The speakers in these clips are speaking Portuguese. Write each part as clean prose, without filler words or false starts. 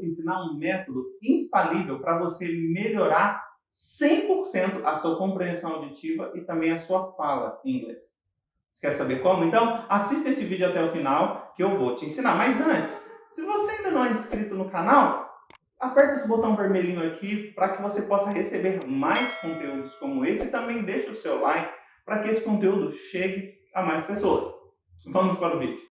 te ensinar um método infalível para você melhorar 100% a sua compreensão auditiva e também a sua fala em inglês. Você quer saber como? Então, assista esse vídeo até o final que eu vou te ensinar. Mas antes, se você ainda não é inscrito no canal, aperta esse botão vermelhinho aqui para que você possa receber mais conteúdos como esse e também deixa o seu like para que esse conteúdo chegue a mais pessoas. Vamos para o vídeo.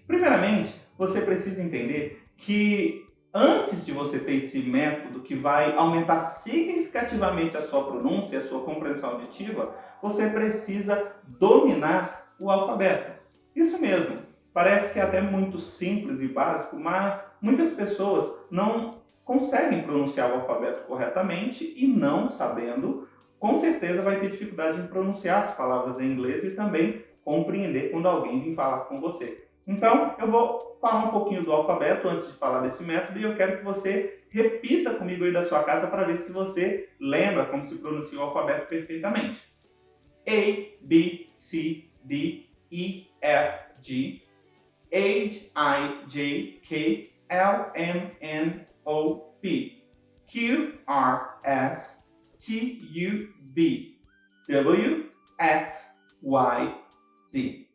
Primeiramente, você precisa entender que antes de você ter esse método que vai aumentar significativamente a sua pronúncia e a sua compreensão auditiva, você precisa dominar o alfabeto. Isso mesmo, parece que é até muito simples e básico, mas muitas pessoas não conseguem pronunciar o alfabeto corretamente e não sabendo, com certeza vai ter dificuldade em pronunciar as palavras em inglês e também compreender quando alguém vem falar com você. Então, eu vou falar um pouquinho do alfabeto antes de falar desse método e eu quero que você repita comigo aí da sua casa para ver se você lembra como se pronuncia o alfabeto perfeitamente. A, B, C, D, E, F, G, H, I, J, K, L, M, N, O, P, Q, R, S, T, U, V, W, X, Y, Z.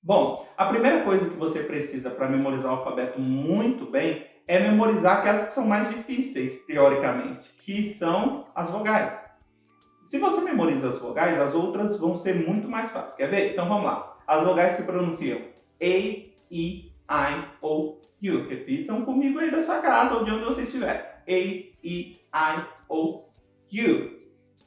Bom, a primeira coisa que você precisa para memorizar o alfabeto muito bem é memorizar aquelas que são mais difíceis, teoricamente, que são as vogais. Se você memoriza as vogais, as outras vão ser muito mais fáceis. Quer ver? Então vamos lá. As vogais se pronunciam A, E, I, O, U. Repitam comigo aí da sua casa ou de onde você estiver. A, E, I, O, U.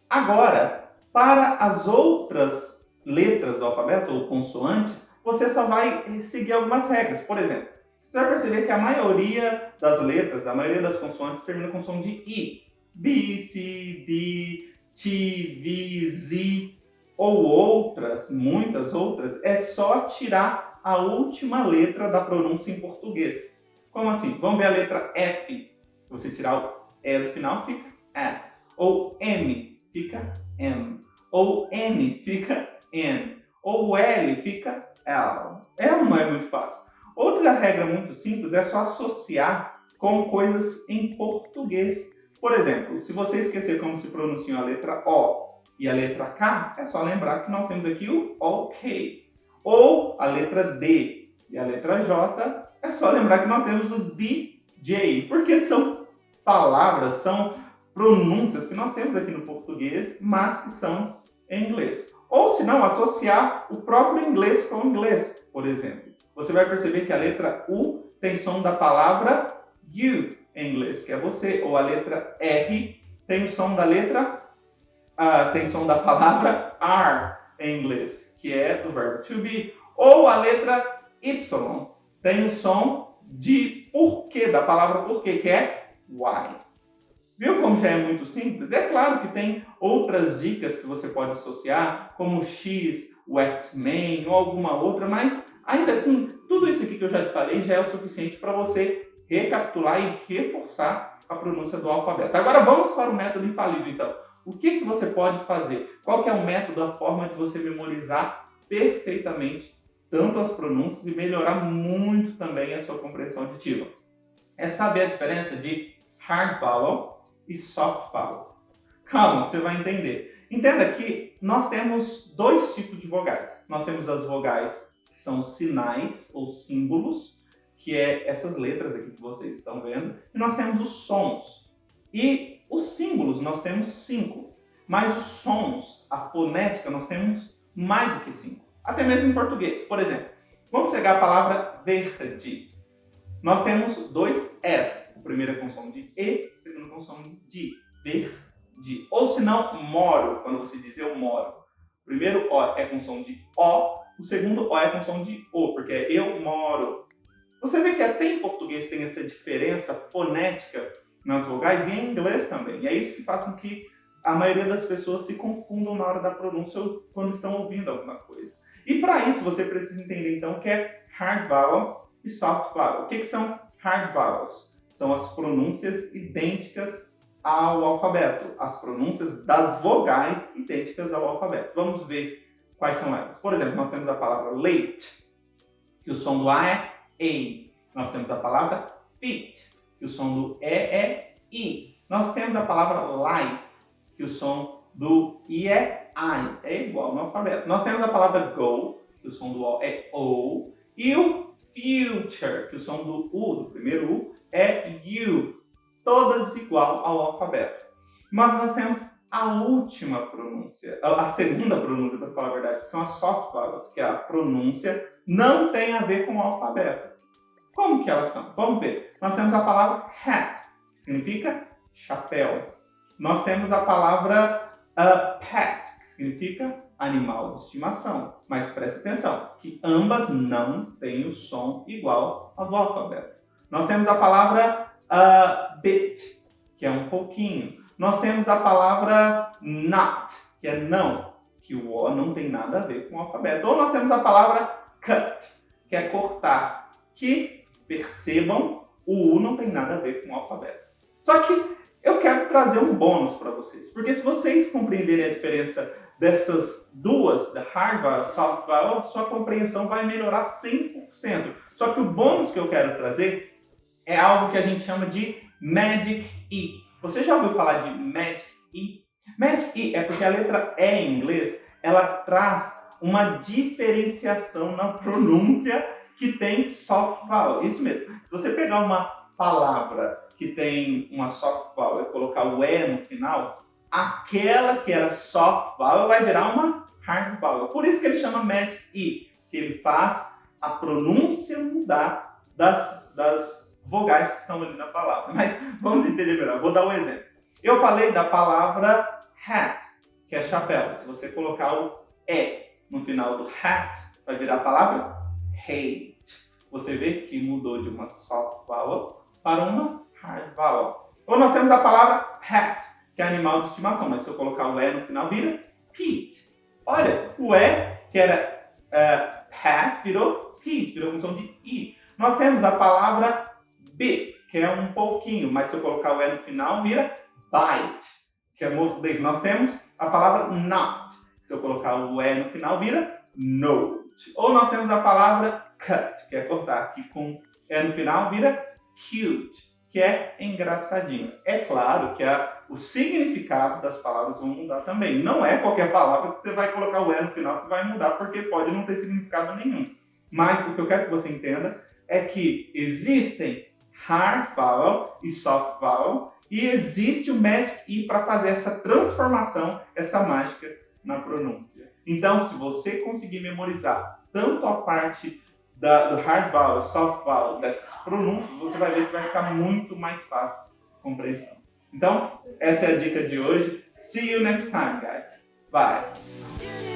Agora, para as outras letras do alfabeto ou consoantes, você só vai seguir algumas regras. Por exemplo, você vai perceber que a maioria das letras, a maioria das consoantes termina com som de I. B, C, D, T, V, Z ou outras, muitas outras, é só tirar a última letra da pronúncia em português. Como assim? Vamos ver a letra F. Você tirar o E do final, fica F. Ou M, fica M. Ou N, fica N. Ou L, fica L. Não é muito fácil. Outra regra muito simples é só associar com coisas em português. Por exemplo, se você esquecer como se pronuncia a letra O e a letra K, é só lembrar que nós temos aqui o OK. Ou a letra D e a letra J, é só lembrar que nós temos o DJ, porque são palavras, são pronúncias que nós temos aqui no português, mas que são em inglês. Ou se não, associar o próprio inglês com o inglês, por exemplo. Você vai perceber que a letra U tem som da palavra you em inglês, que é você. Ou a letra R tem o som da tem som da palavra are em inglês, que é do verbo to be. Ou a letra Y tem o som de porquê, da palavra porquê, que é why. Viu como já é muito simples? É claro que tem outras dicas que você pode associar, como o X, o X-Men ou alguma outra, mas ainda assim, tudo isso aqui que eu já te falei já é o suficiente para você recapitular e reforçar a pronúncia do alfabeto. Agora vamos para o método infalível, então. O que você pode fazer? Qual que é o método, a forma de você memorizar perfeitamente tanto as pronúncias e melhorar muito também a sua compreensão auditiva? É saber a diferença de hard vowel e soft vowel. Calma, você vai entender. Entenda que nós temos dois tipos de vogais. Nós temos as vogais que são sinais ou símbolos, que é essas letras aqui que vocês estão vendo, e nós temos os sons. E os símbolos nós temos 5, mas os sons, a fonética, nós temos mais do que 5. Até mesmo em português. Por exemplo, vamos pegar a palavra verde. Nós temos 2 S. O primeiro é com som de E, o segundo com som de verde. Ou se não, moro, quando você diz eu moro. O primeiro O é com som de O, o segundo O é com som de O, porque é eu moro. Você vê que até em português tem essa diferença fonética nas vogais e em inglês também. E é isso que faz com que a maioria das pessoas se confundam na hora da pronúncia ou quando estão ouvindo alguma coisa. E para isso você precisa entender então o que é hard vowel e soft vowel. O que são hard vowels? São as pronúncias idênticas ao alfabeto, as pronúncias das vogais idênticas ao alfabeto. Vamos ver Quais são elas? Por exemplo, nós temos a palavra late, que o som do A é E. Nós temos a palavra fit, que o som do E é I. Nós temos a palavra life, que o som do I é I. É igual no alfabeto. Nós temos a palavra go, que o som do O é O. E o future, que o som do U, do primeiro U, é U. Todas igual ao alfabeto. Mas nós temos a última pronúncia, a segunda pronúncia, para falar a verdade, que são as soft vowels, que a pronúncia não tem a ver com o alfabeto. Como que elas são? Vamos ver. Nós temos a palavra hat, que significa chapéu. Nós temos a palavra pet, que significa animal de estimação. Mas presta atenção, que ambas não têm o som igual ao do alfabeto. Nós temos a palavra bit, que é um pouquinho. Nós temos a palavra not, que é não, que o O não tem nada a ver com o alfabeto. Ou nós temos a palavra cut, que é cortar, que, percebam, o U não tem nada a ver com o alfabeto. Só que eu quero trazer um bônus para vocês, porque se vocês compreenderem a diferença dessas duas, da hard vowel e soft vowel, sua compreensão vai melhorar 100%. Só que o bônus que eu quero trazer é algo que a gente chama de Magic E. Você já ouviu falar de Magic E? Magic E é porque a letra E em inglês, ela traz uma diferenciação na pronúncia que tem soft vowel. Isso mesmo. Se você pegar uma palavra que tem uma soft vowel e colocar o E no final, aquela que era soft vowel vai virar uma hard vowel. Por isso que ele chama Magic E, que ele faz a pronúncia mudar das vogais que estão ali na palavra. Mas vamos entender melhor. Vou dar um exemplo. Eu falei da palavra hat, que é chapéu. Se você colocar o E no final do hat, vai virar a palavra hate. Você vê que mudou de uma soft vowel para uma hard vowel. Ou nós temos a palavra pet, que é animal de estimação. Mas se eu colocar o E no final, vira Pete. Olha, o E, que era pet, virou Pete, virou com som de I. Nós temos a palavra bit, que é um pouquinho, mas se eu colocar o E no final, vira bite, que é morder. Nós temos a palavra not, que se eu colocar o E no final, vira note. Ou nós temos a palavra cut, que é cortar, que com E no final vira cute, que é engraçadinho. É claro que o significado das palavras vão mudar também. Não é qualquer palavra que você vai colocar o E no final que vai mudar, porque pode não ter significado nenhum. Mas o que eu quero que você entenda é que existem hard vowel e soft vowel, e existe o Magic E para fazer essa transformação, essa mágica na pronúncia. Então, se você conseguir memorizar tanto a parte do hard vowel e soft vowel dessas pronúncias, você vai ver que vai ficar muito mais fácil a compreensão. Então, essa é a dica de hoje. See you next time, guys. Bye!